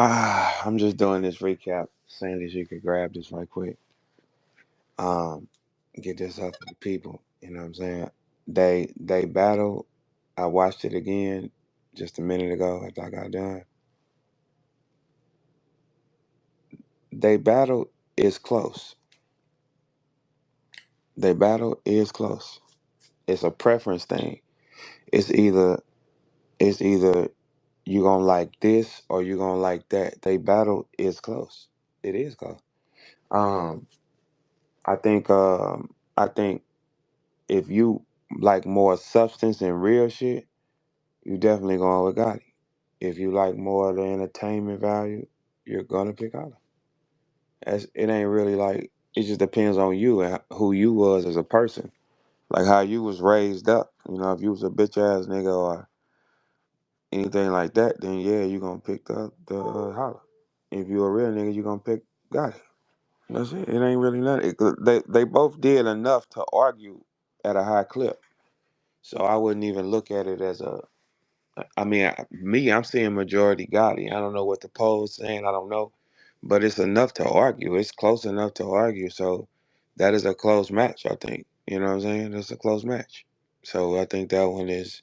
I'm just doing this recap, saying that you could grab this right quick. Um, get this up for the people. You know what I'm saying? They battle. I watched it again just a minute ago after I got done. They battle is close. They battle is close. It's a preference thing. It's either it's either you gonna like this or you gonna like that. They battle is close. It is close. Um, I think if you like more substance and real shit, you definitely going with Gotti. If you like more of the entertainment value, you're gonna pick Holla. It ain't really like it just depends on you and who you was as a person, like how you was raised up. You know, if you was a bitch ass nigga or anything like that, then yeah, you gonna pick the Holla. If you a real nigga, you gonna pick Gotti. That's it. It ain't really nothing. They both did enough to argue at a high clip, so I wouldn't even look at it as a I mean, I'm seeing majority Gotti. I don't know what the poll's saying. I don't know, but it's enough to argue. It's close enough to argue. So that is a close match. I think. You know what I'm saying? It's a close match. So I think that one is.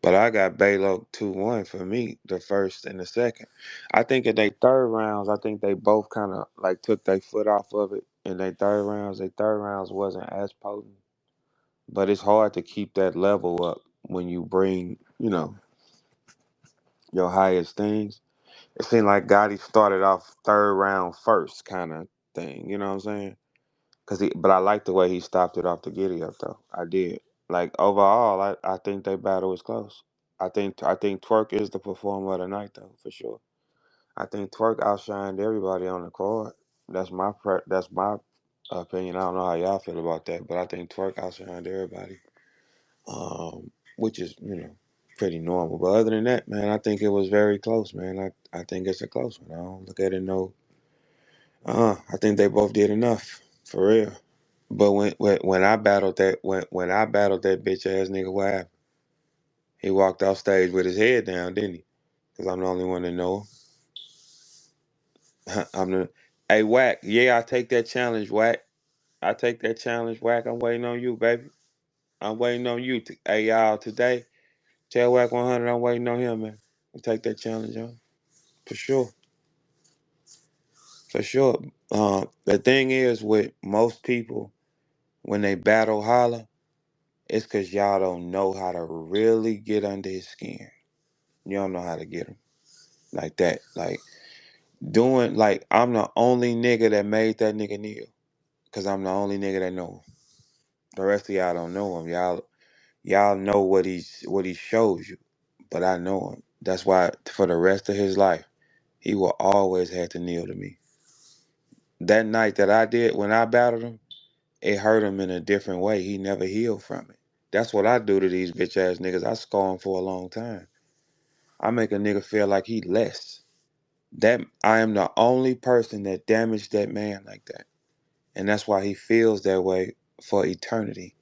But I got Balo 2-1 for me, the first and the second. I think in they third rounds, I think they both kind of like took their foot off of it in their third rounds. Their third rounds wasn't as potent, but it's hard to keep that level up when you bring, your highest things. It seemed like Gotti started off third round first kind of thing. You know what I'm saying? But I like the way he stopped it off the giddy up though. I did. Like overall, I think they battle is close. I think Twerk is the performer of the night though for sure. I think Twerk outshined everybody on the card. That's my opinion. I don't know how y'all feel about that, but I think Twerk outshined everybody. Which is pretty normal. But other than that, man, I think it was very close, man. I think it's a close one. I don't look at it no. I think they both did enough for real. But when I battled when I battled that bitch ass nigga, what happened? He walked off stage with his head down, didn't he? Because I'm the only one that know him. I'm the Hey Whack, yeah, I take that challenge, Whack. I take that challenge, Whack. I'm waiting on you, baby. I'm waiting on you. Hey y'all, today, tell Whack 100. I'm waiting on him, man. I take that challenge on for sure, for sure. The thing is with most people when they battle Holla, it's because y'all don't know how to really get under his skin. You don't know how to get him like that. Like doing like I'm the only nigga that made that nigga kneel because I'm the only nigga that know him. The rest of y'all don't know him. Y'all know what he shows you, but I know him. That's why for the rest of his life, he will always have to kneel to me. That night that I did when I battled him, it hurt him in a different way. He never healed from it. That's what I do to these bitch ass niggas. I scar him for a long time. I make a nigga feel like he less. That I am the only person that damaged that man like that. And that's why he feels that way for eternity.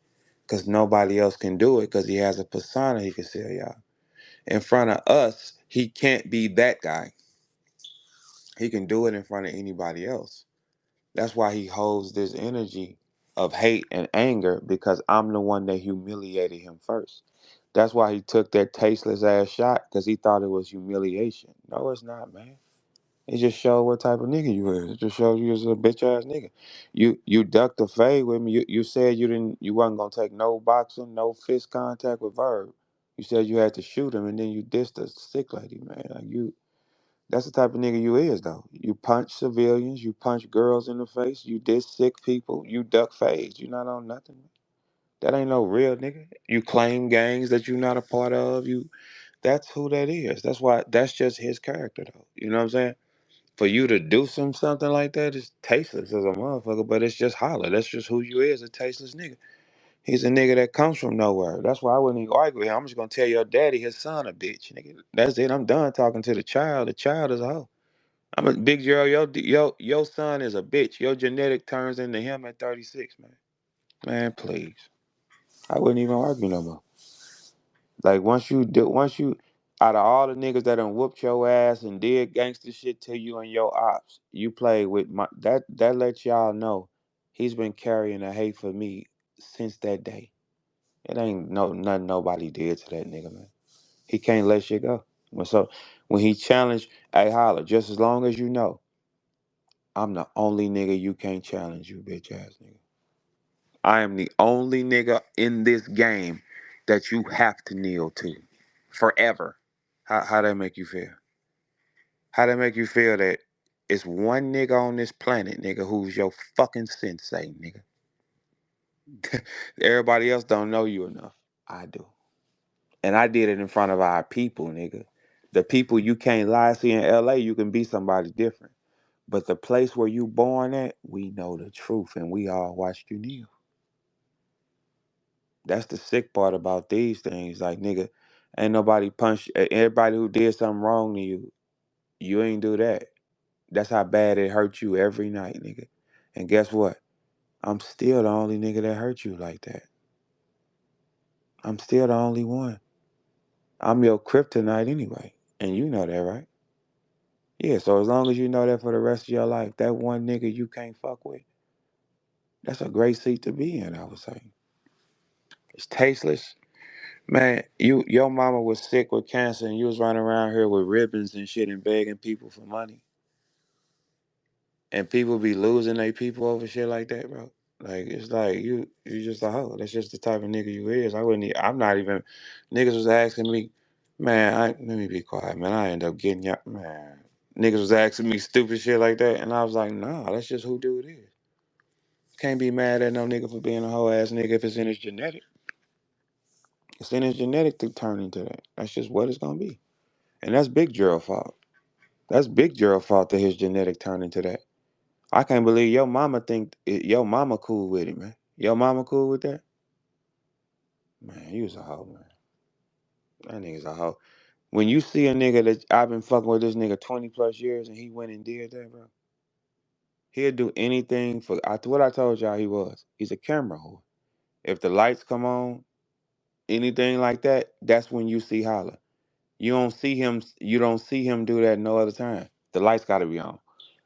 Cause nobody else can do it because he has a persona he can sell y'all. In front of us, he can't be that guy. He can do it in front of anybody else. That's why he holds this energy of hate and anger because I'm the one that humiliated him first. That's why he took that tasteless ass shot because he thought it was humiliation. No, it's not, man. It just showed what type of nigga you is. It just showed you as a bitch ass nigga. You ducked the fade with me. You said you wasn't gonna take no boxing, no fist contact with Verb. You said you had to shoot him and then you dissed a sick lady, man. Like you that's the type of nigga you is though. You punch civilians, you punch girls in the face, you diss sick people, you duck fades. You not on nothing. That ain't no real nigga. You claim gangs that you not a part of. That's who that is. That's just his character though. You know what I'm saying? For you to do something like that is tasteless as a motherfucker, but it's just Holler. That's just who you is, a tasteless nigga. He's a nigga that comes from nowhere. That's why I wouldn't even argue with him. I'm just gonna tell your daddy his son a bitch, nigga. That's it. I'm done talking to the child. The child is a hoe. I'm a big girl. Your son is a bitch. Your genetic turns into him at 36, man. Man, please. I wouldn't even argue no more. Like once you do, once you Out of all the niggas that done whooped your ass and did gangster shit to you and your ops, you played with my that lets y'all know he's been carrying a hate for me since that day. It ain't nothing nobody did to that nigga, man. He can't let shit go. When he challenged, hey Holla, just as long as you know, I'm the only nigga you can't challenge, you bitch ass nigga. I am the only nigga in this game that you have to kneel to. Forever. How that make you feel? How that make you feel that it's one nigga on this planet, nigga, who's your fucking sensei, nigga. Everybody else don't know you enough. I do. And I did it in front of our people, nigga. The people you can't lie. See, in LA, you can be somebody different. But the place where you born at, we know the truth, and we all watched you kneel. That's the sick part about these things. Like, nigga, ain't nobody punch. Everybody who did something wrong to you, you ain't do that. That's how bad it hurt you every night, nigga. And guess what? I'm still the only nigga that hurt you like that. I'm still the only one. I'm your kryptonite anyway. And you know that, right? Yeah, so as long as you know that for the rest of your life, that one nigga you can't fuck with, that's a great seat to be in, I would say. It's tasteless. Man, your mama was sick with cancer and you was running around here with ribbons and shit and begging people for money. And people be losing their people over shit like that, bro. Like it's like you just a hoe. That's just the type of nigga you is. I'm not even niggas was asking me, man, let me be quiet, man. I end up getting y'all man. Niggas was asking me stupid shit like that, and I was like, nah, that's just who dude is. Can't be mad at no nigga for being a hoe ass nigga if it's in his genetic. It's in his genetic to turn into that. That's just what it's gonna be. And that's Big Gerald fault. That's Big Gerald fault that his genetic turned into that. I can't believe your mama your mama cool with it, man. Your mama cool with that? Man, you was a hoe, man. That nigga's a hoe. When you see a nigga that I've been fucking with this nigga 20 plus years and he went and did that, bro. He'll do anything for what I told y'all he was. He's a camera whore. If the lights come on, anything like that, that's when you see Holla. You don't see him do that no other time. The lights gotta be on.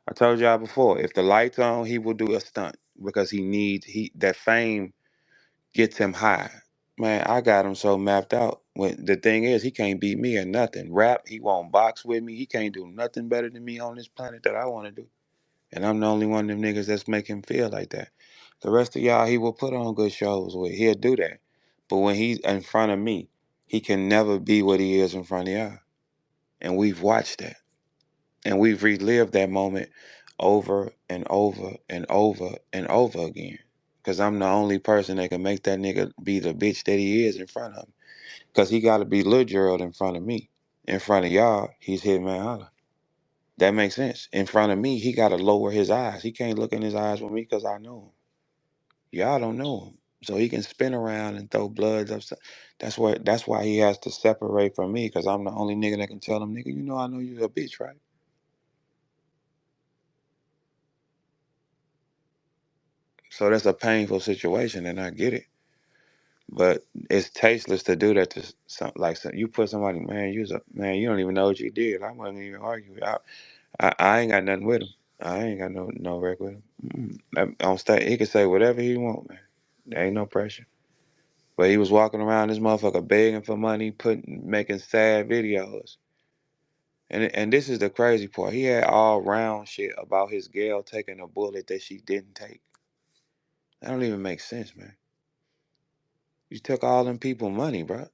I told y'all before, if the lights on, he will do a stunt because that fame gets him high. Man, I got him so mapped out. When the thing is, he can't beat me at nothing. Rap, he won't box with me. He can't do nothing better than me on this planet that I want to do. And I'm the only one of them niggas that's make him feel like that. The rest of y'all, he will put on good shows with. He'll do that. But when he's in front of me, he can never be what he is in front of y'all. And we've watched that. And we've relived that moment over and over and over and over again. Because I'm the only person that can make that nigga be the bitch that he is in front of him. Because he got to be Lil Gerald in front of me. In front of y'all, he's Hitman Holla. That makes sense. In front of me, he got to lower his eyes. He can't look in his eyes with me because I know him. Y'all don't know him. So he can spin around and throw bloods up. That's why he has to separate from me because I'm the only nigga that can tell him, nigga, you know I know you a bitch, right? So that's a painful situation, and I get it. But it's tasteless to do that to you put somebody, man. Man. You don't even know what you did. I wouldn't even argue. I ain't got nothing with him. I ain't got no record with him. On stage, he can say whatever he want, man. There ain't no pressure. But he was walking around this motherfucker begging for money, making sad videos. And this is the crazy part. He had all round shit about his girl taking a bullet that she didn't take. That don't even make sense, man. You took all them people money, bro.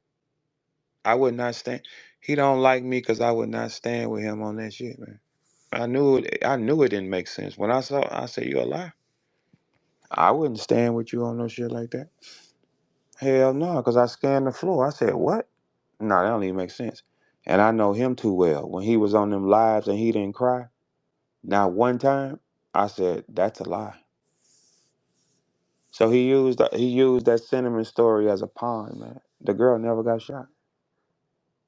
I would not stand. He don't like me because I would not stand with him on that shit, man. I knew it didn't make sense. When I said, you a lie. I wouldn't stand with you on no shit like that. Hell no, because I scanned the floor. I said, what? No, that don't even make sense. And I know him too well. When he was on them lives and he didn't cry, now one time, I said, that's a lie. So he used that cinnamon story as a pawn, man. The girl never got shot.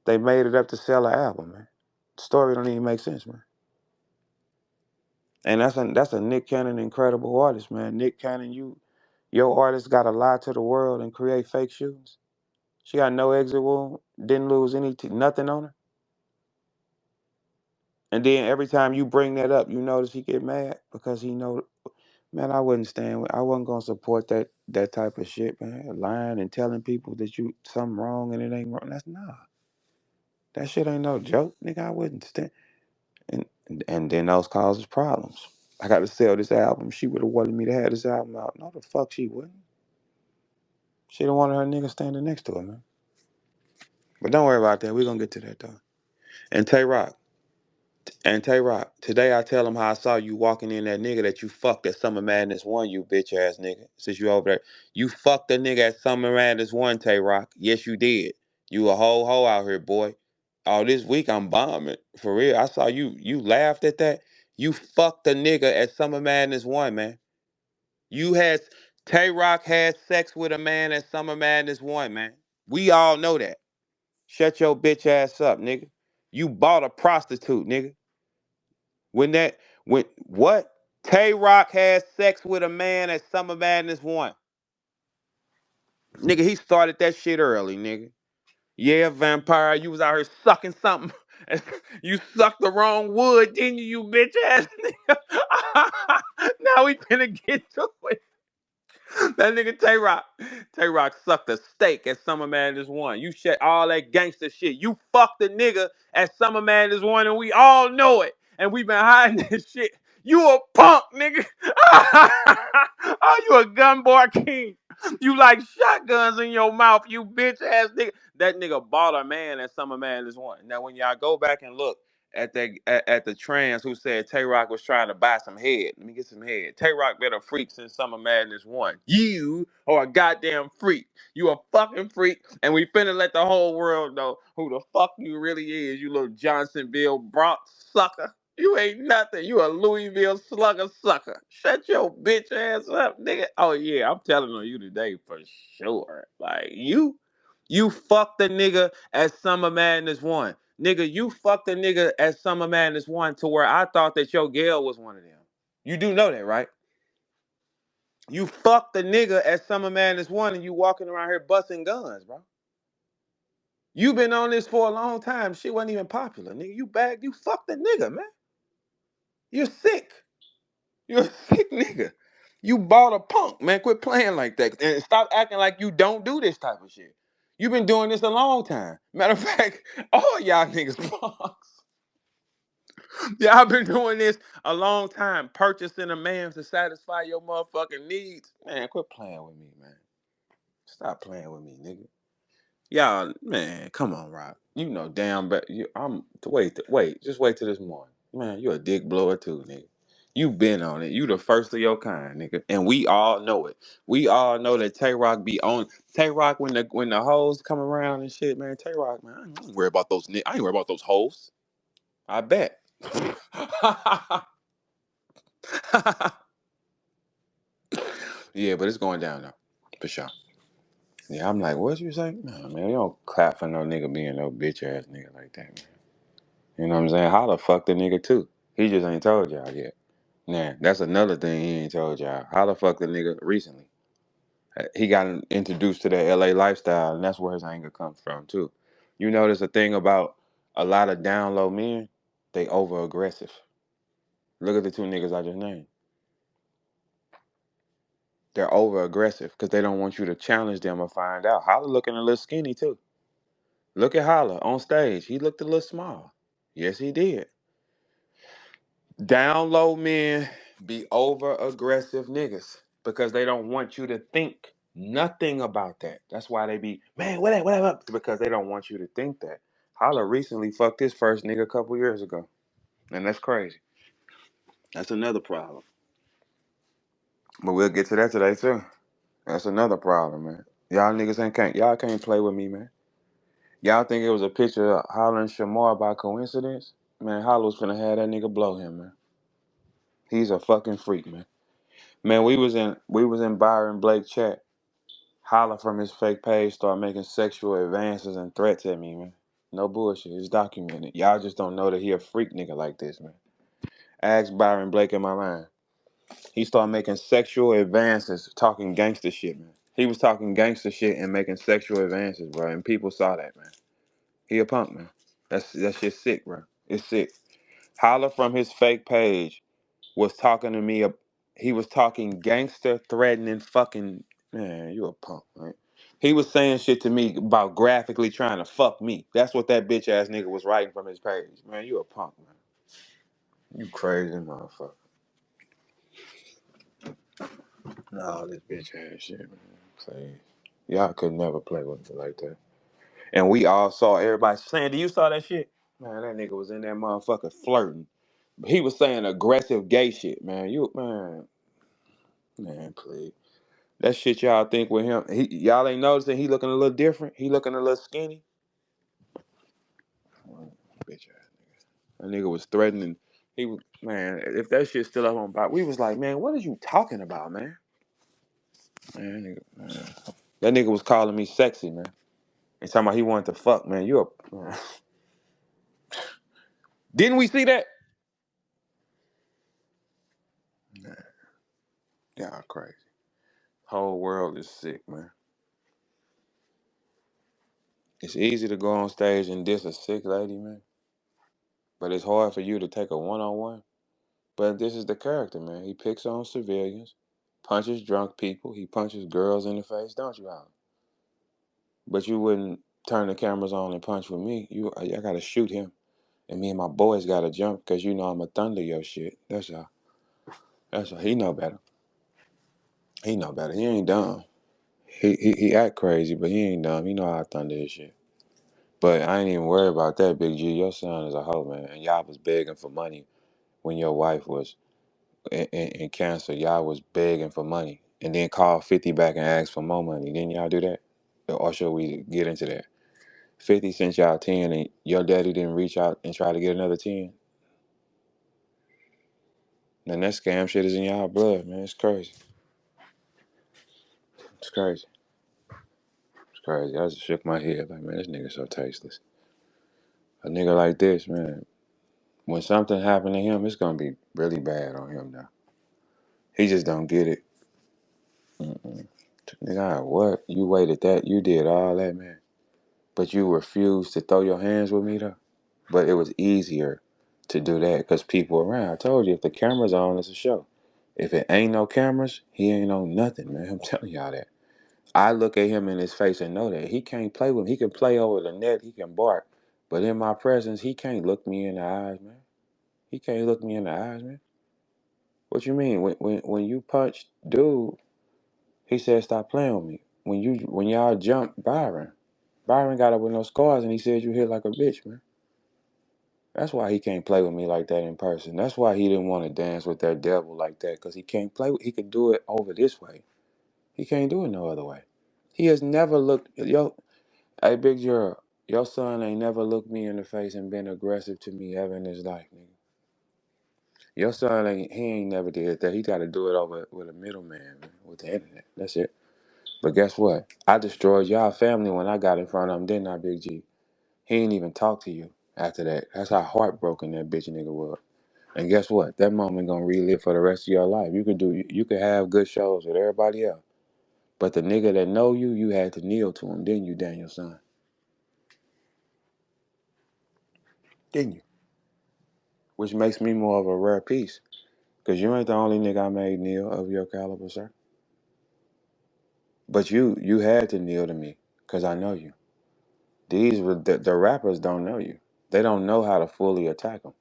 They made it up to sell an album, man. The story don't even make sense, man. And that's a Nick Cannon incredible artist, man. Nick Cannon, your artist got to lie to the world and create fake shoes. She got no exit wound, didn't lose nothing on her. And then every time you bring that up, you notice he get mad because he know, man, I wouldn't stand with, I wasn't gonna support that type of shit, man. Lying and telling people that you something wrong and it ain't wrong. That's nah. That shit ain't no joke, nigga. I wouldn't stand. And then those causes problems. I got to sell this album. She would have wanted me to have this album out. No, the fuck she wouldn't. She don't want her nigga standing next to her, man. But don't worry about that. We're gonna get to that though. And Tay Roc. And Tay Roc, today I tell him how I saw you walking in that nigga that you fucked at Summer Madness 1, you bitch ass nigga. Since you over there. You fucked a nigga at Summer Madness 1, Tay Roc. Yes, you did. You a whole hoe out here, boy. All this week I'm bombing. For real. I saw you laughed at that. You fucked a nigga at Summer Madness 1, man. You had Tay Roc had sex with a man at Summer Madness 1, man. We all know that. Shut your bitch ass up, nigga. You bought a prostitute, nigga. When what? Tay Roc had sex with a man at Summer Madness 1. Nigga, he started that shit early, nigga. Yeah, vampire, you was out here sucking something. You sucked the wrong wood, didn't you, you bitch ass nigga? Now we finna get to it. That nigga Tay Roc. Tay Roc sucked a steak at Summer Madness 1. You shit all that gangster shit. You fucked a nigga at Summer Madness 1 and we all know it. And we been hiding this shit. You a punk, nigga. Oh, you a gun boy king. You like shotguns in your mouth, you bitch ass nigga. That nigga bought a man at Summer Madness 1. Now when y'all go back and look at the trans who said Tay Roc was trying to buy some head. Let me get some head. Tay Roc been a freak since Summer Madness 1. You are a goddamn freak. You a fucking freak. And we finna let the whole world know who the fuck you really is, you little Johnsonville Bronx sucker. You ain't nothing. You a Louisville slugger sucker. Shut your bitch ass up, nigga. Oh yeah, I'm telling on you today for sure. Like you fucked the nigga at Summer Madness 1. Nigga, you fucked a nigga at Summer Madness 1 to where I thought that your girl was one of them. You do know that, right? You fucked the nigga at Summer Madness 1 and you walking around here busting guns, bro. You been on this for a long time. Shit wasn't even popular. Nigga, you fucked the nigga, man. You're sick. You're a sick nigga. You bought a punk, man. Quit playing like that. And stop acting like you don't do this type of shit. You've been doing this a long time. Matter of fact, all y'all niggas punks. Y'all been doing this a long time, purchasing a man to satisfy your motherfucking needs. Man, quit playing with me, man. Stop playing with me, nigga. Y'all, man, come on, Rob. You know damn but just wait till this morning. Man, you a dick blower too, nigga. You been on it. You the first of your kind, nigga. And we all know it. We all know that Tay Roc be on Tay Roc when the hoes come around and shit, man. Tay Roc, man, I ain't worried about those I ain't worried about those hoes. I bet. Yeah, but it's going down though. For sure. Yeah, I'm like, what you say? Nah, man, you don't clap for no nigga being no bitch ass nigga like that, man. You know what I'm saying? Holla fucked the nigga too. He just ain't told y'all yet. Nah, that's another thing he ain't told y'all. Holla fucked the nigga recently. He got introduced to the LA lifestyle, and that's where his anger comes from too. You notice a thing about a lot of down low men, they over aggressive. Look at the two niggas I just named. They're over aggressive because they don't want you to challenge them or find out. Holla looking a little skinny too. Look at Holla on stage. He looked a little small. Yes, he did. Down low men be over aggressive niggas because they don't want you to think nothing about that. That's why they be, man, whatever, because they don't want you to think that. Holla recently fucked his first nigga a couple years ago. And that's crazy. That's another problem. But we'll get to that today too. That's another problem, man. Y'all can't play with me, man. Y'all think it was a picture of Holla and Shamar by coincidence? Man, Holla was finna have that nigga blow him, man. He's a fucking freak, man. Man, we was in Byron Blake chat. Holla from his fake page started making sexual advances and threats at me, man. No bullshit. It's documented. Y'all just don't know that he a freak nigga like this, man. Ask Byron Blake in my line. He started making sexual advances, talking gangster shit, man. He was talking gangster shit and making sexual advances, bro. And people saw that, man. He a punk, man. That shit's sick, bro. It's sick. Holla from his fake page was talking to me. He was talking gangster, threatening, fucking man. You a punk, right? He was saying shit to me about graphically trying to fuck me. That's what that bitch ass nigga was writing from his page. Man, you a punk, man. You crazy motherfucker. Nah, this bitch ass shit, man. Please. Y'all could never play with me like that. And we all saw everybody saying, "Do you saw that shit?" Man, that nigga was in that motherfucker flirting. He was saying aggressive gay shit, man. Man, please. That shit y'all think with him. Y'all ain't noticing he looking a little different. He looking a little skinny. Bitch ass. That nigga was threatening. He was man. If that shit still up on bot, we was like, man, what are you talking about, man? That nigga was calling me sexy, man. And talking about he wanted to fuck, man. Man. Didn't we see that? Man, y'all crazy. Whole world is sick, man. It's easy to go on stage and diss a sick lady, man. But it's hard for you to take a one-on-one. But this is the character, man. He picks on civilians, punches drunk people, he punches girls in the face, don't you, Alan? But you wouldn't turn the cameras on and punch with me. I gotta shoot him. And me and my boys gotta jump because you know I'm a thunder your shit. That's all. That's all. He know better. He know better. He ain't dumb. He act crazy, but he ain't dumb. He know how to thunder his shit. But I ain't even worried about that, Big G. Your son is a hoe, man. And y'all was begging for money when your wife was in cancer. Y'all was begging for money. And then called 50 back and asked for more money. Didn't y'all do that? Or should we get into that? 50 sent y'all 10 and your daddy didn't reach out and try to get another 10? Man, that scam shit is in y'all blood, man. It's crazy. It's crazy. It's crazy. I just shook my head like, man, this nigga so tasteless. A nigga like this, man, when something happened to him, it's gonna be really bad on him now. He just don't get it. Mm-mm. Nigga, what? You waited that? You did all that, man. But you refused to throw your hands with me, though? But it was easier to do that because people around. I told you, if the camera's on, it's a show. If it ain't no cameras, he ain't on nothing, man. I'm telling y'all that. I look at him in his face and know that he can't play with me. He can play over the net. He can bark. But in my presence, he can't look me in the eyes, man. He can't look me in the eyes, man. What you mean? When you punched dude, he said stop playing with me. When y'all jumped Byron got up with no scars and he said you hit like a bitch, man. That's why he can't play with me like that in person. That's why he didn't want to dance with that devil like that, because he can't play. He could do it over this way. He can't do it no other way. He has never looked. Hey, Big Gerald, your son ain't never looked me in the face and been aggressive to me ever in his life, nigga. Your son ain't never did that. He got to do it over with a middleman, man, with the internet. That's it. But guess what? I destroyed y'all family when I got in front of him, didn't I, Big G? He ain't even talk to you after that. That's how heartbroken that bitch nigga was. And guess what? That moment gonna relive for the rest of your life. You could have good shows with everybody else. But the nigga that know you, you had to kneel to him, didn't you, Daniel son? Didn't you? Which makes me more of a rare piece. Cause you ain't the only nigga I made kneel of your caliber, sir. But you had to kneel to me, cause I know you. The rappers don't know you. They don't know how to fully attack him.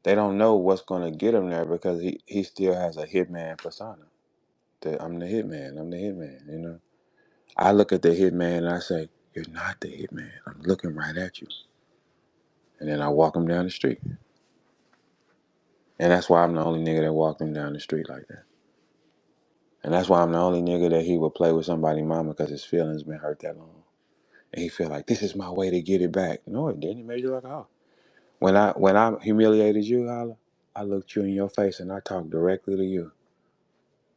They don't know what's gonna get him there because he still has a hitman persona. I'm the hitman. I'm the hitman. You know. I look at the hitman and I say, "You're not the hitman. I'm looking right at you." And then I walk him down the street. And that's why I'm the only nigga that walked him down the street like that. And that's why I'm the only nigga that he would play with somebody's mama because his feelings been hurt that long. And he feel like this is my way to get it back. No, it didn't. It made you like a hoe. When I humiliated you, Holla, I looked you in your face and I talked directly to you.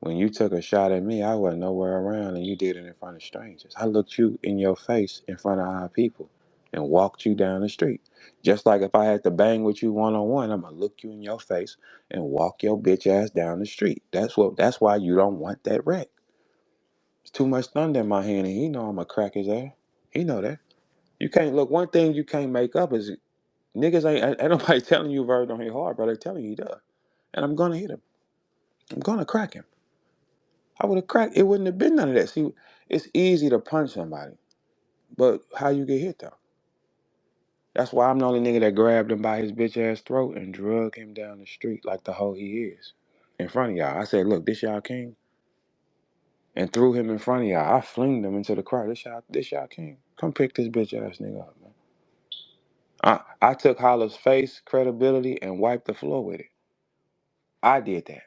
When you took a shot at me, I wasn't nowhere around and you did it in front of strangers. I looked you in your face in front of our people and walked you down the street. Just like if I had to bang with you one-on-one, I'm gonna look you in your face and walk your bitch ass down the street. That's why you don't want that wreck. It's too much thunder in my hand and he know I'm gonna crack his ass. He know that. You can't look one thing you can't make up is Niggas ain't nobody telling you VERB don't hit hard, but they're telling you he does. And I'm gonna hit him. I'm gonna crack him. I would have cracked. It wouldn't have been none of that. See, it's easy to punch somebody, but how you get hit though? That's why I'm the only nigga that grabbed him by his bitch ass throat and drug him down the street like the hoe he is, in front of y'all. I said, look, this y'all king, and threw him in front of y'all. I flinged him into the crowd. This y'all king. Come pick this bitch ass nigga up, man. I took Holla's face, credibility, and wiped the floor with it. I did that.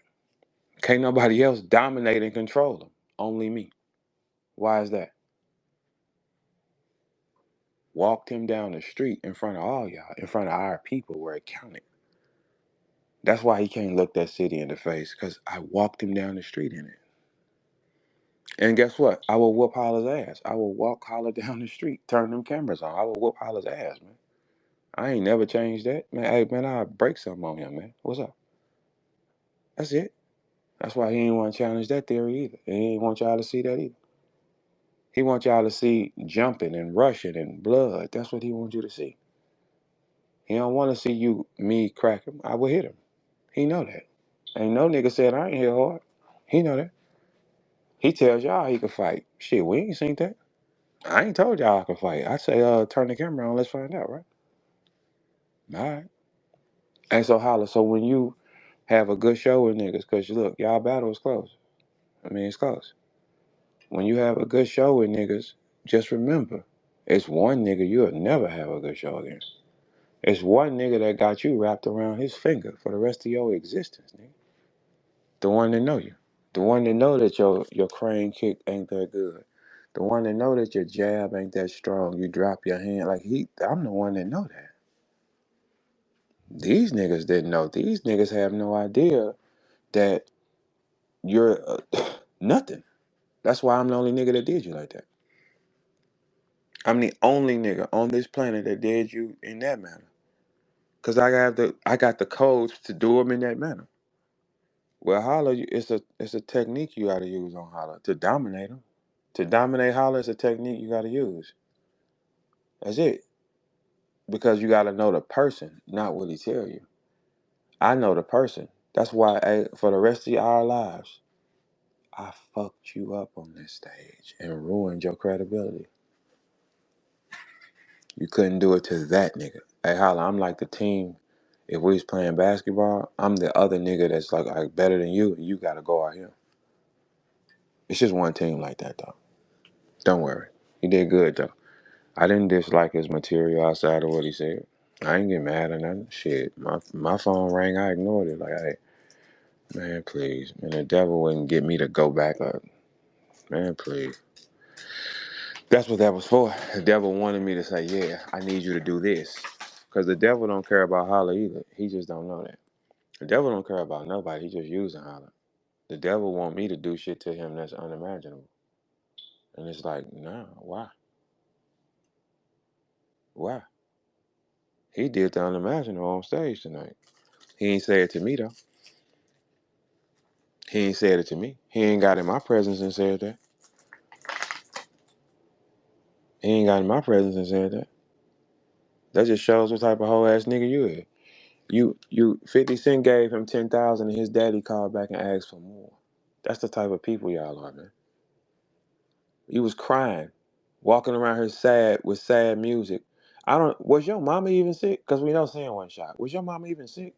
Can't nobody else dominate and control him. Only me. Why is that? Walked him down the street in front of all y'all, in front of our people where it counted. That's why he can't look that city in the face, because I walked him down the street in it. And guess what? I will whoop Holla's ass. I will walk Holla down the street, turn them cameras on. I will whoop Holla's ass, man. I ain't never changed that. Man, hey, man, I'll break something on him, man. What's up? That's it. That's why he ain't want to challenge that theory either. He ain't want y'all to see that either. He wants y'all to see jumping and rushing and blood. That's what he wants you to see. He don't want to see me crack him. I will hit him. He know that. Ain't no nigga said I ain't hit hard. He know that. He tells y'all he can fight. Shit, we ain't seen that. I ain't told y'all I can fight. I say, turn the camera on. Let's find out, right? All right. And so holla. So when you have a good show with niggas, because look, y'all battle is close. I mean, it's close. When you have a good show with niggas, just remember, it's one nigga you'll never have a good show against. It's one nigga that got you wrapped around his finger for the rest of your existence, nigga. The one that know you. The one that know that your crane kick ain't that good. The one that know that your jab ain't that strong. You drop your hand. I'm the one that know that. These niggas didn't know. These niggas have no idea that you're nothing. That's why I'm the only nigga that did you like that. I'm the only nigga on this planet that did you in that manner. Cause I got the codes to do them in that manner. Well, Holla, it's a technique you got to use on Holla to dominate them. To dominate Holla is a technique you got to use. That's it. Because you got to know the person, not what he tell you. I know the person. That's why for the rest of our lives, I fucked you up on this stage and ruined your credibility. You couldn't do it to that nigga. Hey, Holla, I'm like the team. If we was playing basketball, I'm the other nigga that's like better than you, and you got to go out here. It's just one team like that, though. Don't worry. He did good, though. I didn't dislike his material outside of what he said. I ain't get mad or nothing. Shit, my phone rang. I ignored it. Like, hey, man, please. Man, the devil wouldn't get me to go back up. Man, please. That's what that was for. The devil wanted me to say, yeah, I need you to do this. Because the devil don't care about Holla either. He just don't know that. The devil don't care about nobody. He just using Holla. The devil want me to do shit to him that's unimaginable. And it's like, nah, why? Why? He did the unimaginable on stage tonight. He ain't say it to me, though. He ain't said it to me. He ain't got in my presence and said that. He ain't got in my presence and said that. That just shows what type of whole ass nigga you is. You 50 Cent gave him 10,000 and his daddy called back and asked for more. That's the type of people y'all are, man. You was crying, walking around here sad with sad music. Was your mama even sick? Cause we know seeing one shot. Was your mama even sick?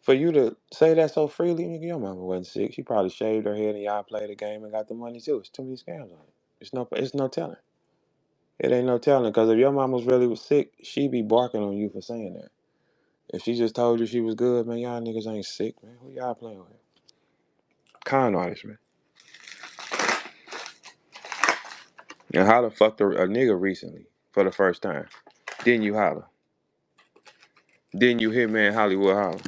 For you to say that so freely, nigga, your mama wasn't sick. She probably shaved her head and y'all played the game and got the money too. It's too many scams on it. It's no telling. It ain't no telling. Cause if your mama was sick, she be barking on you for saying that. If she just told you she was good, man, y'all niggas ain't sick, man. Who y'all playing with? Con artist, man. And Holla fucked a nigga recently for the first time. Didn't you holler? Didn't you Hitman Hollywood holler?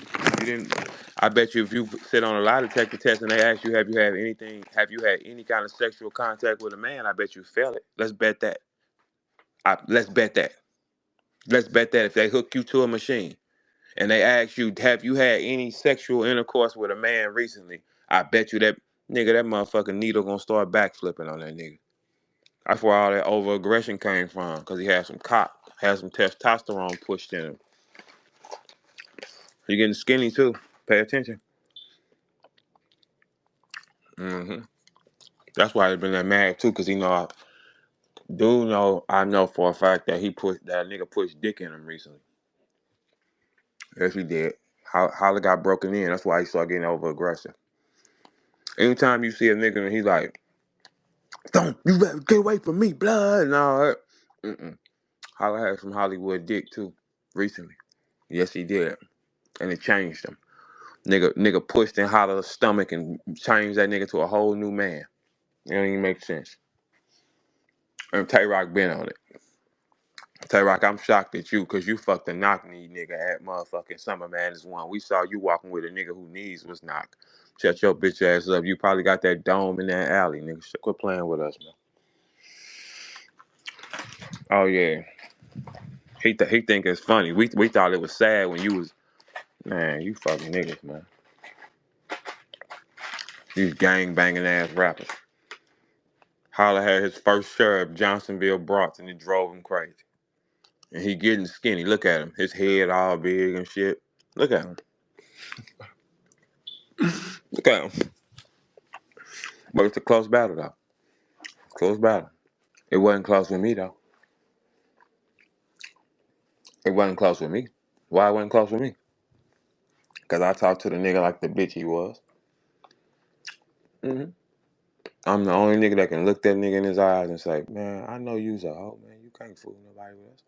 You didn't. I bet you if you sit on a lie detector test and they ask you, have you had any kind of sexual contact with a man, I bet you fail it. Let's bet that. Let's bet that. Let's bet that if they hook you to a machine and they ask you, have you had any sexual intercourse with a man recently? I bet you that motherfucking needle gonna start backflipping on that nigga. That's where all that over aggression came from, because he had some testosterone pushed in him. He getting skinny too. Pay attention. That's why he been that mad too, cause I know for a fact that that nigga pushed dick in him recently. Yes, he did. Holla got broken in. That's why he started getting over aggressive. Anytime you see a nigga and he's like, "Don't you better get away from me, blood," and all that. Holla had some Hollywood dick too, recently. Yes, he did, and it changed him. Nigga pushed in Holla's stomach and changed that nigga to a whole new man. It don't even make sense. And Tay Roc been on it. Tay Roc, I'm shocked at you because you fucked a knock knee nigga at motherfucking Summer Madness 1. We saw you walking with a nigga whose knees was knocked. Shut your bitch ass up. You probably got that dome in that alley, nigga. Quit playing with us, man. Oh yeah. He think it's funny. We thought it was sad when you was, man, you fucking niggas, man. These gang banging ass rappers. Holla had his first share of Johnsonville brats and it drove him crazy. And he getting skinny. Look at him. His head all big and shit. Look at him. Look at him. But it's a close battle though. Close battle. It wasn't close with me though. It wasn't close with me. Why it wasn't close with me? Because I talked to the nigga like the bitch he was. hmm I'm the only nigga that can look that nigga in his eyes and say, man, I know you's a hoe, man. You can't fool nobody with us.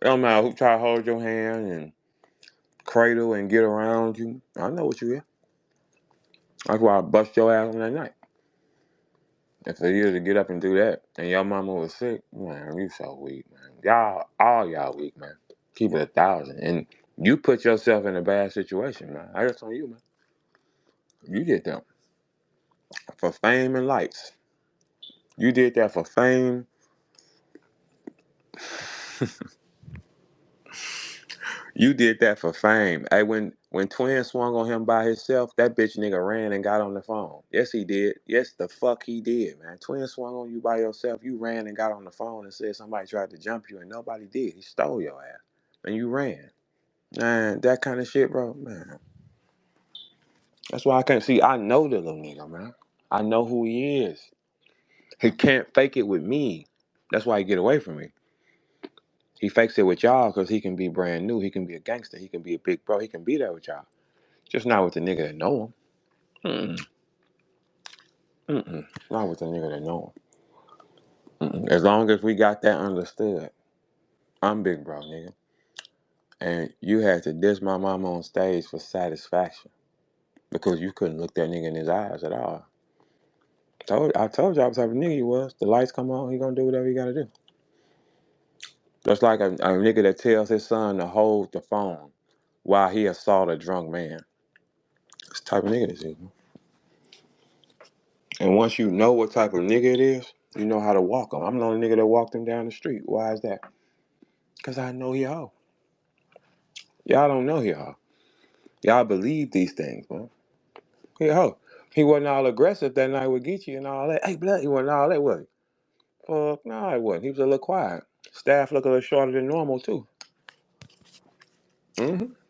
It don't matter who try to hold your hand and cradle and get around you. I know what you is. That's why I bust your ass on that night. And for you to get up and do that, and your mama was sick, man, you so weak, man. All y'all weak, man. Keep it 1,000. And you put yourself in a bad situation, man. I just on you, man. You did that for fame and lights. You did that for fame. You did that for fame. Hey, when Twin swung on him by himself, that bitch nigga ran and got on the phone. Yes, he did. Yes, the fuck he did, man. Twin swung on you by yourself. You ran and got on the phone and said somebody tried to jump you and nobody did. He stole your ass. And you ran. Man, that kind of shit, bro, man. That's why I can't see. I know the little nigga, man. I know who he is. He can't fake it with me. That's why he get away from me. He fakes it with y'all because he can be brand new. He can be a gangster. He can be a big bro. He can be there with y'all. Just not with the nigga that know him. Not with the nigga that know him. As long as we got that understood, I'm big bro, nigga. And you had to diss my mama on stage for satisfaction because you couldn't look that nigga in his eyes at all. I told y'all what type of nigga he was. The lights come on, he gonna do whatever he gotta do. Just like a nigga that tells his son to hold the phone while he assault a drunk man. That's the type of nigga this is. Man. And once you know what type of nigga it is, you know how to walk him. I'm the only nigga that walked him down the street. Why is that? Because I know he a hoe. Y'all don't know he a hoe. Y'all believe these things, man. He a hoe. He wasn't all aggressive that night with Geechee and all that. Hey, blood, he wasn't all that, was he? Fuck, no, he wasn't. He was a little quiet. Staff looked a little shorter than normal, too. Mm-hmm.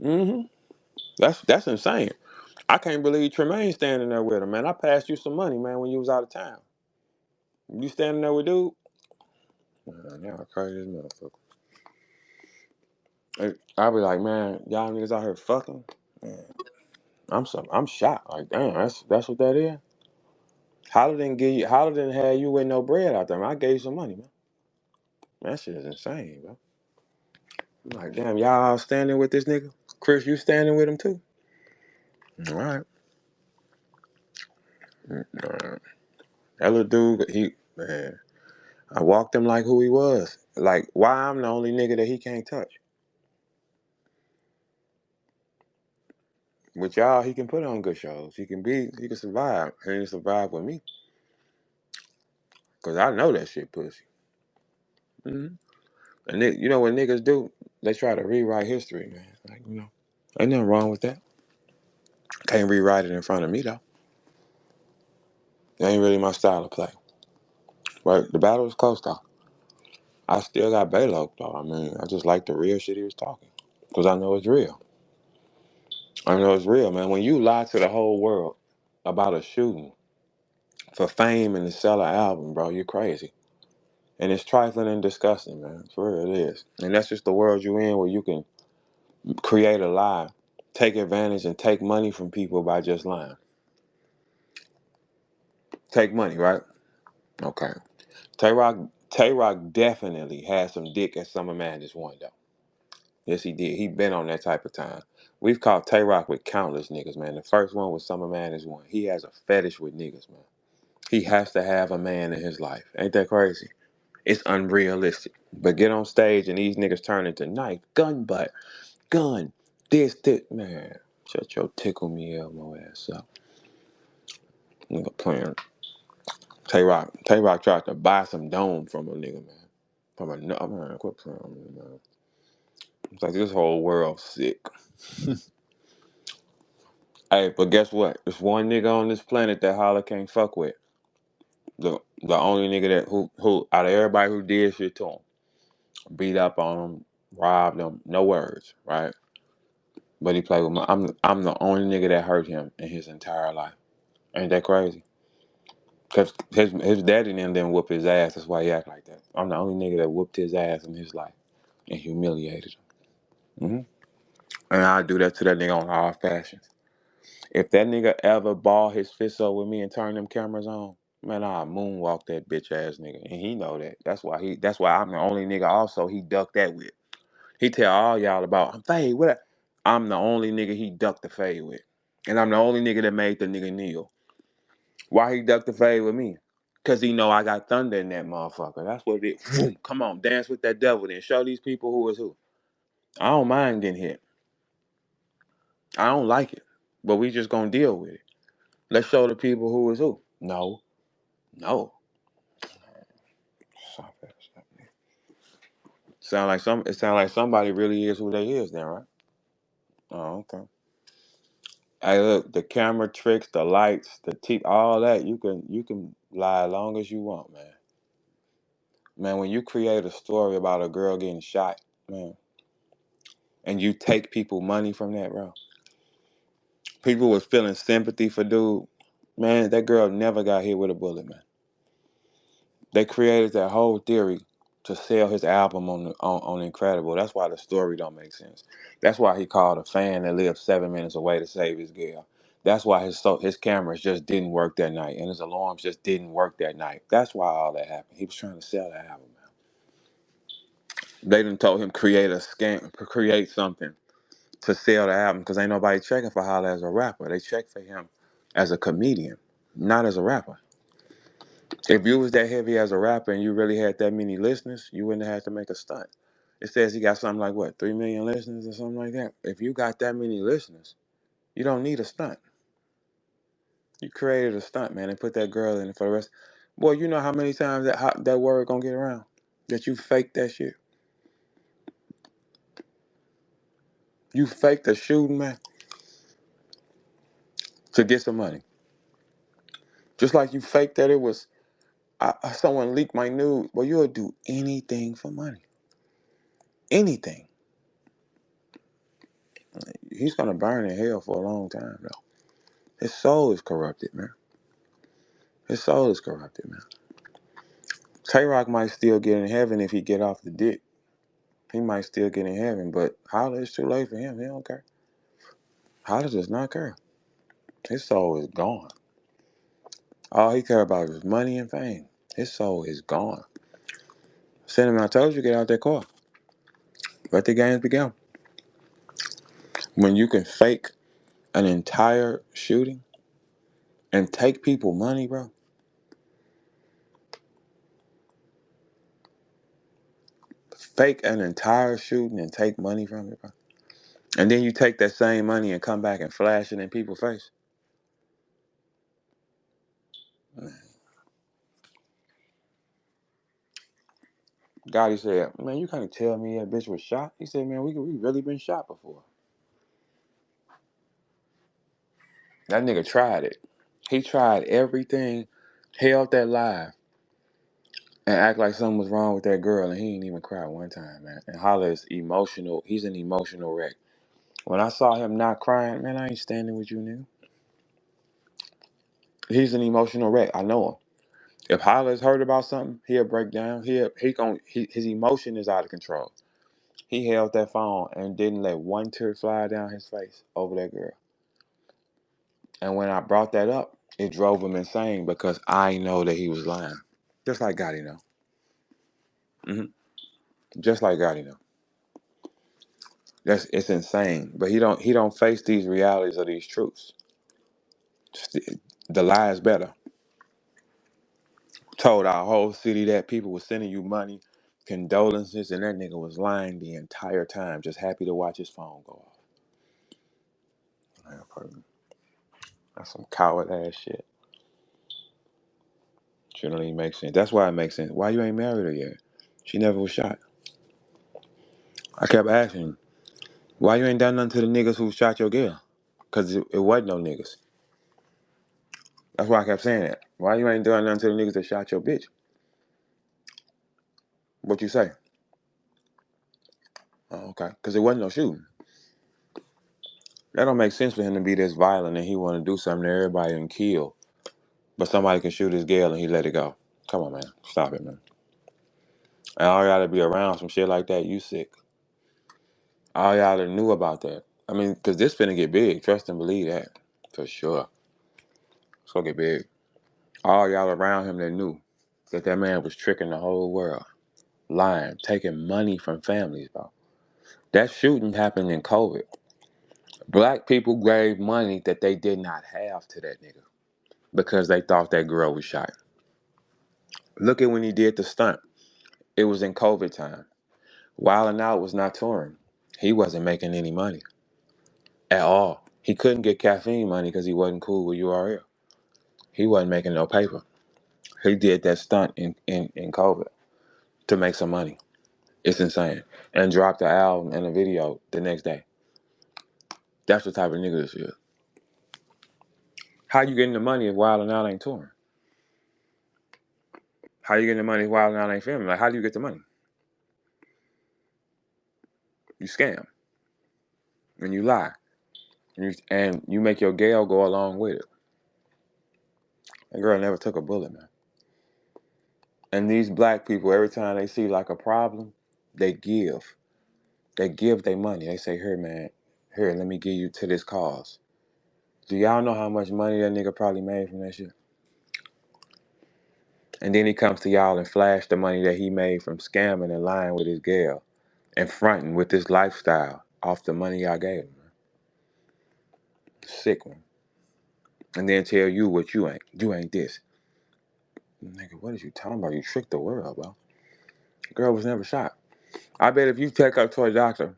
Mm-hmm. That's insane. I can't believe Tremaine standing there with him, man. I passed you some money, man, when you was out of town. You standing there with dude? Man, y'all crazy as motherfucker. I be like, man, y'all niggas out here fucking. Man, I'm shocked. Like, damn, that's what that is. Holla didn't have you with no bread out there, man. I gave you some money, man. That shit is insane, bro. I'm like, damn, y'all all standing with this nigga? Chris, you standing with him too? All right. That little dude, man, I walked him like who he was. Like, why I'm the only nigga that he can't touch? With y'all, he can put on good shows. He can survive. He can survive with me. Because I know that shit pussy. Mm-hmm. And you know what niggas do? They try to rewrite history, man. Like, ain't nothing wrong with that. Can't rewrite it in front of me, though. That ain't really my style of play. But the battle was close, though. I still got Balo, though. I mean, I just like the real shit he was talking. Because I know it's real. I know it's real, man. When you lie to the whole world about a shooting for fame and to sell an album, bro, you're crazy. And it's trifling and disgusting, man. For real, it is. And that's just the world you're in, where you can create a lie, take advantage, and take money from people by just lying. Take money, right? Okay. Tay Roc definitely had some dick at Summer Madness one, though. Yes, he did. He been on that type of time. We've caught Tay Roc with countless niggas, man. The first one was Summer Madness one. He has a fetish with niggas, man. He has to have a man in his life. Ain't that crazy? It's unrealistic. But get on stage and these niggas turn into knife, gun butt, gun, this, man. Shut your tickle me elmo ass up. Nigga playing. Tay Roc tried to buy some dome from a nigga, man. From a man, quit playing with me, man. It's like this whole world sick. Hey, but guess what? There's one nigga on this planet that Holla can't fuck with. The only nigga that who out of everybody who did shit to him, beat up on him, robbed him, no words, right? But he played with my. I'm the only nigga that hurt him in his entire life. Ain't that crazy? Cause his daddy and them didn't whoop his ass. That's why he act like that. I'm the only nigga that whooped his ass in his life and humiliated him. And I do that to that nigga on all fashions. If that nigga ever ball his fist up with me and turn them cameras on, man, I'll moonwalk that bitch ass nigga. And he know that. That's why I'm the only nigga also he ducked that with. He tell all y'all about I'm fade, what I'm the only nigga he ducked the fade with. And I'm the only nigga that made the nigga kneel. Why he ducked the fade with me? Cause he know I got thunder in that motherfucker. That's what it is. Come on, dance with that devil then. Show these people who is who. I don't mind getting hit. I don't like it. But we just gonna deal with it. Let's show the people who is who. No. No. Stop that. Stop that. It sound like somebody really is who they is then, right? Oh, okay. Hey, look, the camera tricks, the lights, all that, you can lie as long as you want, man. Man, when you create a story about a girl getting shot, man, and you take people money from that, bro. People was feeling sympathy for dude. Man, that girl never got hit with a bullet, man. They created that whole theory to sell his album on Incredible. That's why the story don't make sense. That's why he called a fan that lived 7 minutes away to save his girl. That's why his cameras just didn't work that night and his alarms just didn't work that night. That's why all that happened. He was trying to sell the album, man. They done told him create something to sell the album because ain't nobody checking for Holla as a rapper. They check for him as a comedian, not as a rapper. If you was that heavy as a rapper and you really had that many listeners, you wouldn't have had to make a stunt. It says he got something like what, 3 million listeners or something like that. If you got that many listeners, you don't need a stunt. You created a stunt, man, and put that girl in it for the rest. Boy, you know how many times that word gonna get around that you faked that shit. You faked the shooting, man, to get some money. Just like you faked that it was someone leaked my nude. Well, you'll do anything for money. Anything. He's gonna burn in hell for a long time, though. His soul is corrupted, man. His soul is corrupted, man. Tay Roc might still get in heaven if he get off the dick. He might still get in heaven, but Holla, it's too late for him. He don't care. Holla does not care. His soul is gone. All he care about is money and fame. His soul is gone. Cinnamon, I told you, get out that car. Let the games begin. When you can fake an entire shooting and take people money, bro. Fake an entire shooting and take money from it, bro. And then you take that same money and come back and flash it in people's face. Gotti said, man, you can't tell me that bitch was shot. He said, man, we really been shot before. That nigga tried it. He tried everything, held that live, and act like something was wrong with that girl, and he ain't even cry one time, man. And Holla is emotional. He's an emotional wreck. When I saw him not crying, man, I ain't standing with you, nigga. He's an emotional wreck. I know him. If Holla is hurt about something, he'll break down. His emotion is out of control. He held that phone and didn't let one tear fly down his face over that girl. And when I brought that up, it drove him insane because I know that he was lying. Just like Gotti know. Just like Gotti know. It's insane. But he don't face these realities or these truths. The lie is better. Told our whole city that people were sending you money, condolences, and that nigga was lying the entire time, just happy to watch his phone go off. That's some coward ass shit. Shit don't even make sense. That's why it makes sense. Why you ain't married her yet? She never was shot. I kept asking him, why you ain't done nothing to the niggas who shot your girl? Because it wasn't no niggas. That's why I kept saying that. Why you ain't done nothing to the niggas that shot your bitch? What you say? Oh, okay. Because it wasn't no shooting. That don't make sense for him to be this violent and he want to do something to everybody and kill. But somebody can shoot his girl and he let it go. Come on, man. Stop it, man. And all y'all to be around some shit like that, you sick. All y'all that knew about that. I mean, because this finna get big. Trust and believe that. For sure. It's gonna get big. All y'all around him that knew that that man was tricking the whole world. Lying. Taking money from families, bro. That shooting happened in COVID. Black people gave money that they did not have to that nigga because they thought that girl was shot. Look at when he did the stunt. It was in COVID time. Wild 'N Out was not touring. He wasn't making any money at all. He couldn't get caffeine money because he wasn't cool with URL. He wasn't making no paper. He did that stunt in COVID to make some money. It's insane. And dropped the album and the video the next day. That's the type of nigga this is. How you getting the money if Wild 'N Out ain't touring? How you getting the money if Wild 'N Out ain't filming? Like, how do you get the money? You scam. And you lie. And you make your gal go along with it. That girl never took a bullet, man. And these black people, every time they see like a problem, they give. They give their money. They say, here, man, here, let me give you to this cause. Do y'all know how much money that nigga probably made from that shit? And then he comes to y'all and flash the money that he made from scamming and lying with his gal and fronting with this lifestyle off the money y'all gave him. Man. Sick one. And then tell you what you ain't. You ain't this. Nigga, what is you talking about? You tricked the world, bro. The girl was never shot. I bet if you take her to a doctor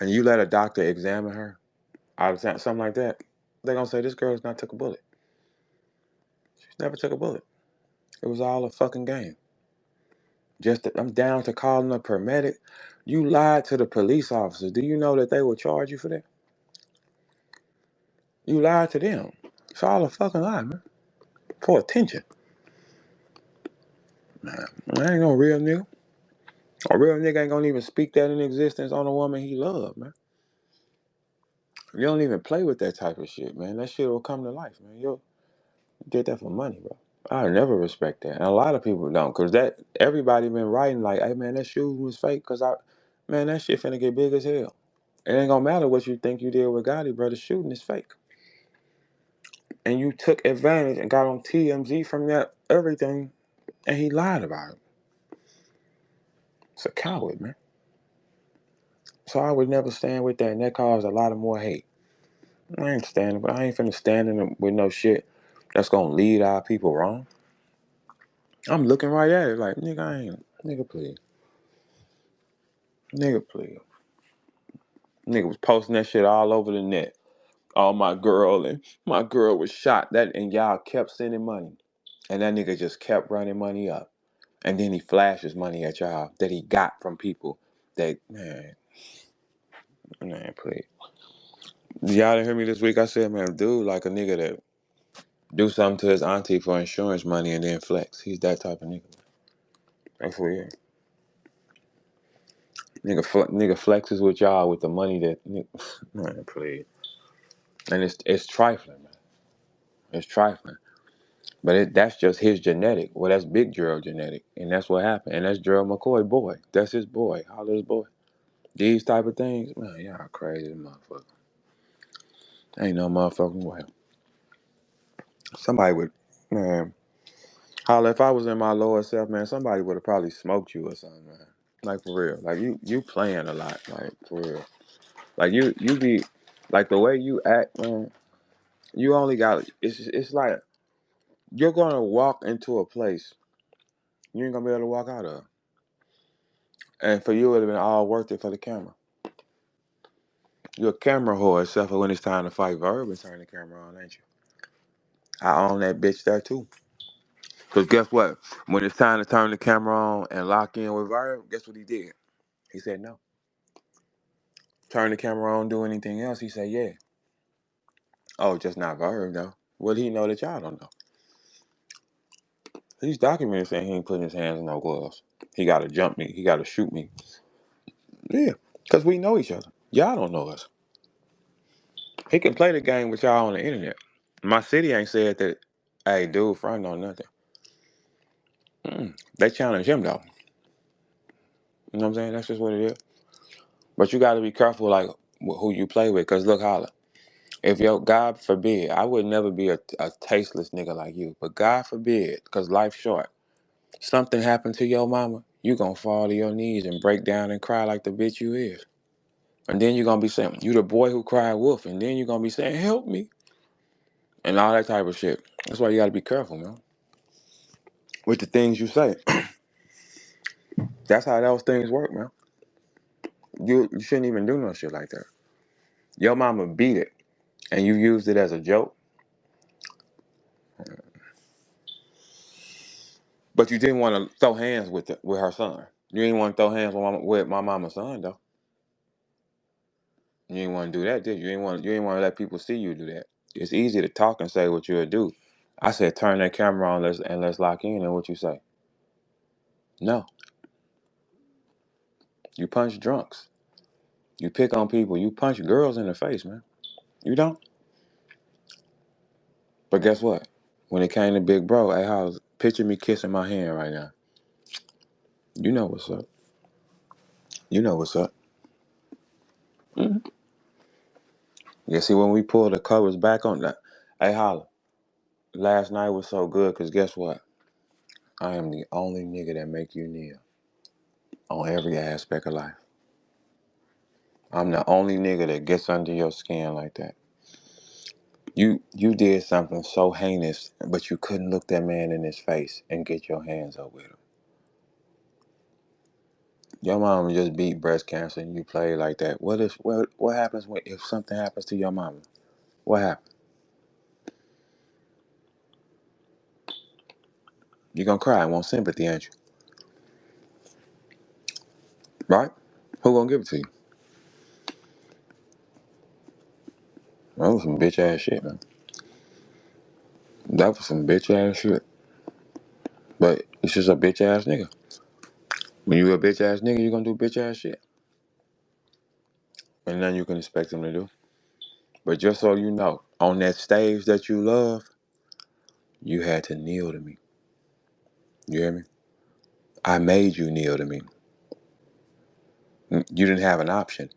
and you let a doctor examine her, out of something like that, they're gonna say this girl's not took a bullet. She's never took a bullet. It was all a fucking game. I'm down to calling a paramedic. You lied to the police officers. Do you know that they will charge you for that? You lied to them. It's all a fucking lie, man. For attention. Man, I ain't no real nigga. A real nigga ain't gonna even speak that in existence on a woman he love, man. You don't even play with that type of shit, man. That shit will come to life, man. You did that for money, bro. I never respect that. And a lot of people don't, cause that everybody been writing like, hey man, that shoe was fake, man, that shit finna get big as hell. It ain't gonna matter what you think you did with Gotti, bro. The shooting is fake. And you took advantage and got on TMZ from that everything, and he lied about it. It's a coward, man. So I would never stand with that, and that caused a lot of more hate. I ain't standing, but I ain't finna stand in with no shit that's gonna lead our people wrong. I'm looking right at it like, nigga, please. Nigga, please. Nigga was posting that shit all over the net. Oh, my girl was shot. That and y'all kept sending money. And that nigga just kept running money up. And then he flashes money at y'all that he got from people that, man, please. Y'all didn't hear me this week. I said, man, dude, like a nigga that do something to his auntie for insurance money and then flex. He's that type of nigga. That's weird. Nigga flexes with y'all with the money that man, please. And it's trifling, man. It's trifling. But that's just his genetic. Well, that's Big Gerald genetic. And that's what happened. And that's Gerald McCoy boy. That's his boy. Holler's boy. These type of things, man, y'all crazy motherfucker. Ain't no motherfucking way. Somebody would, man, Holla, if I was in my lower self, man, somebody would have probably smoked you or something, man. Like for real. Like you playing a lot, like for real. Like you be like the way you act, man. You only got it's like you're gonna walk into a place you ain't gonna be able to walk out of. And for you it would have been all worth it for the camera. You're a camera whore except for when it's time to fight VERB and turn the camera on, ain't you? I own that bitch there too. Cause guess what? When it's time to turn the camera on and lock in with VERB, guess what he did? He said no. Turn the camera on, do anything else? He said yeah. Oh, just not VERB though. What did he know that y'all don't know? He's documented saying he ain't putting his hands in no gloves. He gotta jump me. He gotta shoot me. Yeah, cause we know each other. Y'all don't know us. He can play the game with y'all on the internet. My city ain't said that. Hey, dude, front on nothing. They challenge him though. You know what I'm saying? That's just what it is. But you got to be careful, like who you play with. Cause look, Holla, if God forbid, I would never be a tasteless nigga like you. But God forbid, cause life's short. Something happened to your mama, you gonna fall to your knees and break down and cry like the bitch you is. And then you're gonna be saying, you the boy who cried wolf. And then you're gonna be saying, help me. And all that type of shit. That's why you gotta be careful, man. With the things you say. That's how those things work, man. You shouldn't even do no shit like that. Your mama beat it, and you used it as a joke, but you didn't want to throw hands with her son. You didn't want to throw hands with my mama's son, though. You didn't want to do that, did you? You didn't want to let people see you do that. It's easy to talk and say what you would do. I said, turn that camera on, let's lock in, and what you say? No. You punch drunks. You pick on people. You punch girls in the face, man. You don't. But guess what? When it came to Big Bro, hey, picture me kissing my hand right now. You know what's up. You know what's up. Mm-hmm. Yeah, see, when we pull the covers back on that, hey, Holla, last night was so good because guess what? I am the only nigga that make you kneel on every aspect of life. I'm the only nigga that gets under your skin like that. You did something so heinous, but you couldn't look that man in his face and get your hands up with him. Your mama just beat breast cancer and you play like that. What happens if something happens to your mama? What happens? You gonna cry and want sympathy, ain't you? Right? Who gonna give it to you? That was some bitch ass shit, man. That was some bitch ass shit. But it's just a bitch ass nigga. When you a bitch ass nigga, you gonna do bitch ass shit. And nothing you can expect him to do. But just so you know, on that stage that you love, you had to kneel to me. You hear me? I made you kneel to me. You didn't have an option.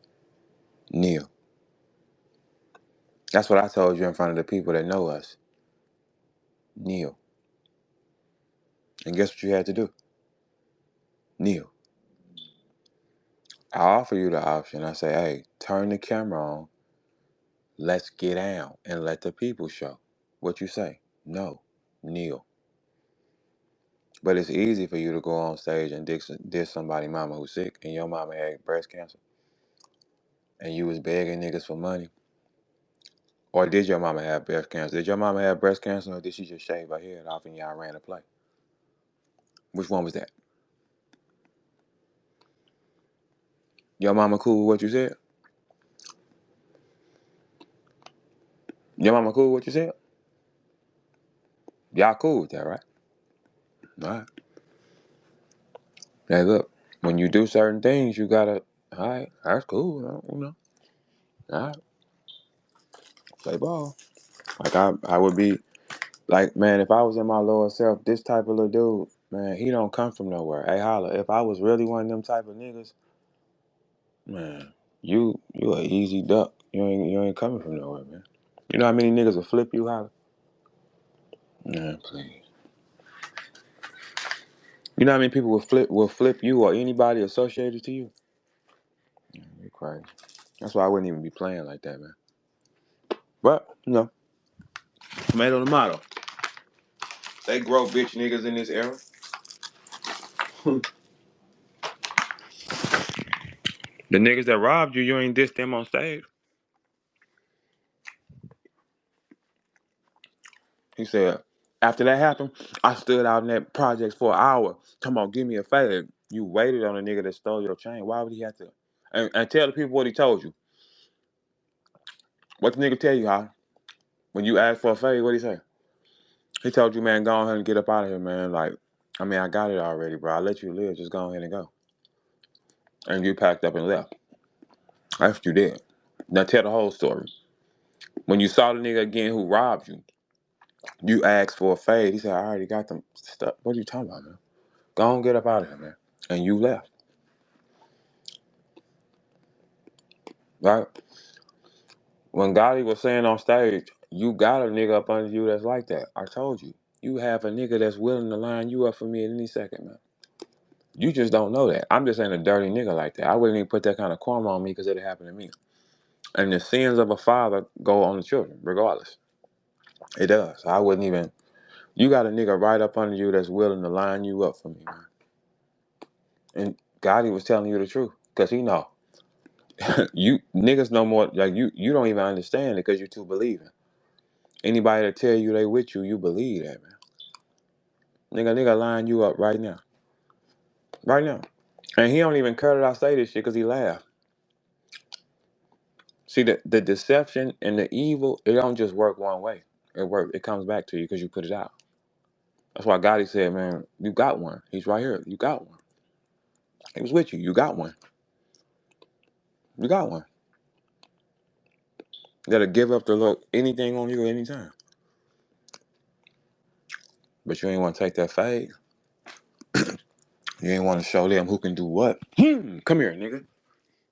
Kneel. That's what I told you in front of the people that know us. Kneel. And guess what you had to do? Kneel. I offer you the option. I say, hey, turn the camera on. Let's get down and let the people show. What you say? No. Kneel. But it's easy for you to go on stage and diss somebody mama who's sick and your mama had breast cancer and you was begging niggas for money. Or did your mama have breast cancer? Did your mama have breast cancer or did she just shave her head off and y'all ran a play? Which one was that? Your mama cool with what you said? Your mama cool with what you said? Y'all cool with that, right? All right. Hey, look, when you do certain things, you gotta. All right, that's cool. You know, all right, play ball. Like I would be like, man, if I was in my lower self, this type of little dude, man, he don't come from nowhere. Hey, holla, if I was really one of them type of niggas, man, you a easy duck. You ain't coming from nowhere, man. You know how many niggas will flip you, holla? Man, please. You know how many people will flip you or anybody associated to you? Man, you're crazy. That's why I wouldn't even be playing like that, man. But tomato tomato. They grow bitch niggas in this era. The niggas that robbed you, you ain't dissed them on stage. He said, after that happened, I stood out in that project for an hour. Come on, give me a favor. You waited on a nigga that stole your chain. Why would he have to? And tell the people what he told you. What the nigga tell you, huh? When you asked for a favor, what he say? He told you, man, go ahead and get up out of here, man. Like, I mean, I got it already, bro. I let you live. Just go ahead and go. And you packed up and left. That's what you did. Now tell the whole story. When you saw the nigga again who robbed you, you asked for a fade. He said, I already got them stuff. What are you talking about, man? Go on, get up out of here, man. And you left. Right? When Gotti was saying on stage, you got a nigga up under you that's like that. I told you. You have a nigga that's willing to line you up for me at any second, man. You just don't know that. I'm just saying a dirty nigga like that. I wouldn't even put that kind of karma on me because it happened to me. And the sins of a father go on the children, regardless. It does. I wouldn't even. You got a nigga right up under you that's willing to line you up for me, man. And Gotti was telling you the truth because he know. You niggas no more like you don't even understand it because you're too believing. Anybody that tell you they with you, you believe that, man. Nigga line you up right now. Right now. And he don't even care that I say this shit because he laughed. See, the deception and the evil, it don't just work one way. It comes back to you because you put it out. That's why Gotti said, man, you got one. He's right here. You got one. He was with you. You got one. You got one. You gotta give up to look anything on you anytime. But you ain't want to take that fade. You ain't want to show them who can do what. Come here, nigga.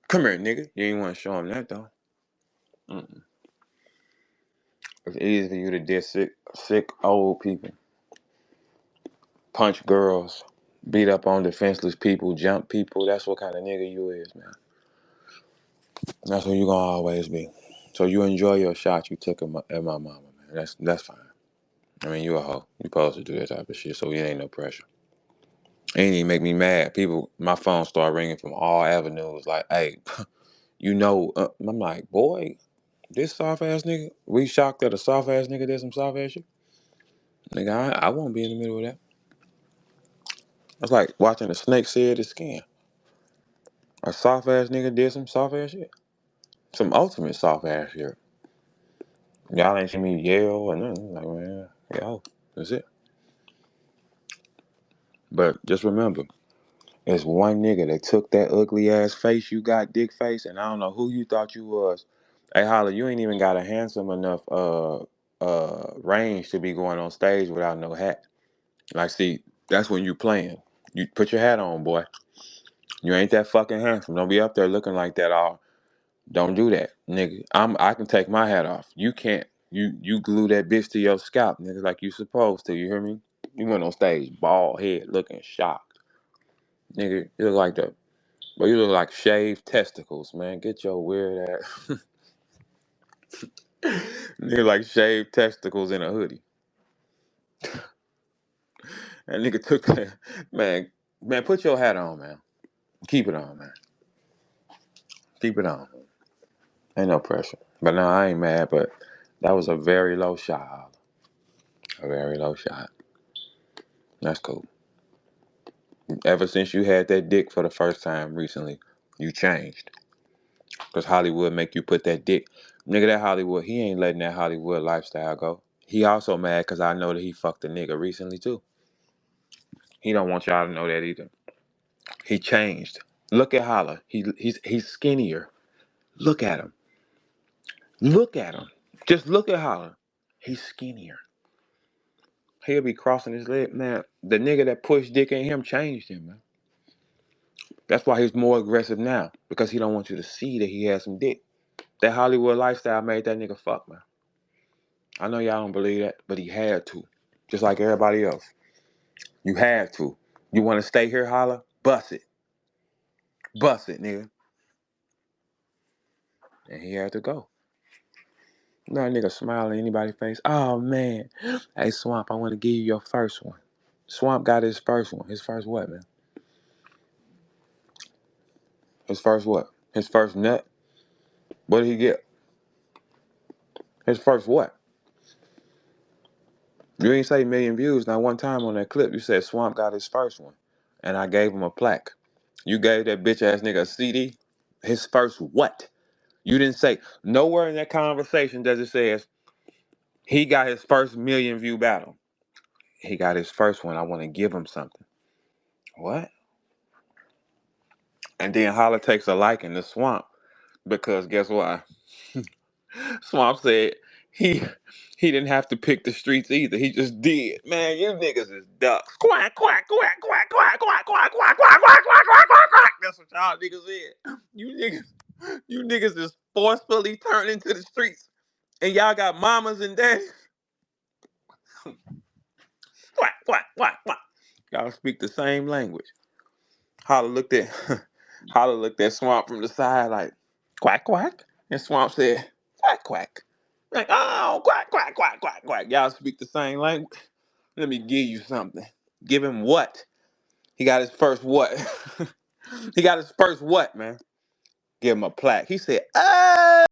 Come here, nigga. You ain't want to show them that, though. Mm-mm. It's easy for you to diss sick old people, punch girls, beat up on defenseless people, jump people. That's what kind of nigga you is, man. That's what you gonna always be. So you enjoy your shot you took at my mama, man. That's fine. I mean, you a hoe. You supposed to do that type of shit, so it ain't no pressure. It ain't even make me mad. People, my phone start ringing from all avenues. Like, hey, you know, I'm like, boy, this soft ass nigga. We shocked that a soft ass nigga did some soft ass shit. Nigga, I won't be in the middle of that. It's like watching a snake shed its skin. A soft ass nigga did some soft ass shit. Some ultimate soft ass shit. Y'all ain't seen me yell or nothing. Like, man, yo, that's it. But just remember, it's one nigga that took that ugly ass face you got, dick face, and I don't know who you thought you was. Hey, Holla, you ain't even got a handsome enough range to be going on stage without no hat. Like, see, that's when you playing. You put your hat on, boy. You ain't that fucking handsome. Don't be up there looking like that all. Don't do that, nigga. I can take my hat off. You can't. You glue that bitch to your scalp, nigga, like you supposed to. You hear me? You went on stage, bald head, looking shocked, nigga. You look like the, but you look like shaved testicles, man. Get your weird ass, nigga, like shaved testicles in a hoodie. That nigga took that, man. Man, put your hat on, man. Keep it on, man. Keep it on. Ain't no pressure. But no, I ain't mad. But that was a very low shot. A very low shot. That's cool. Ever since you had that dick for the first time recently, you changed. Because Hollywood make you put that dick. Nigga, that Hollywood, he ain't letting that Hollywood lifestyle go. He also mad because I know that he fucked a nigga recently too. He don't want y'all to know that either. He changed. Look at Holla. He's skinnier. Look at him. Look at him. Just look at Holla. He's skinnier. He'll be crossing his leg. Man, the nigga that pushed dick in him changed him, man. That's why he's more aggressive now. Because he don't want you to see that he has some dick. That Hollywood lifestyle made that nigga fuck, man. I know y'all don't believe that, but he had to. Just like everybody else. You had to. You want to stay here, Holla? Bust it. Bust it, nigga. And he had to go. You know, a nigga smiling in anybody's face. Oh, man. Hey, Swamp, I want to give you your first one. Swamp got his first one. His first what, man? His first what? His first nut? What did he get? His first what? You ain't say million views. Now, one time on that clip, you said Swamp got his first one. And I gave him a plaque. You gave that bitch ass nigga a CD? His first what? You didn't say, nowhere in that conversation does it say he got his first million view battle. He got his first one. I want to give him something. What? And then Holla takes a liking to Swamp because guess what? Swamp said he didn't have to pick the streets either. He just did. Man, you niggas is ducks. Quack, quack, quack, quack, quack, quack, quack, quack, quack, quack, quack, quack, quack, quack. That's what y'all niggas is. You niggas is forcefully turned into the streets. And y'all got mamas and daddies. Quack, quack, quack, quack. Y'all speak the same language. Holla looked at Holla looked at Swamp from the side like quack quack. And Swamp said, quack quack. Like, oh, quack, quack, quack, quack, quack. Y'all speak the same language. Let me give you something. Give him what? He got his first what? He got his first what, man? Give him a plaque. He said, oh.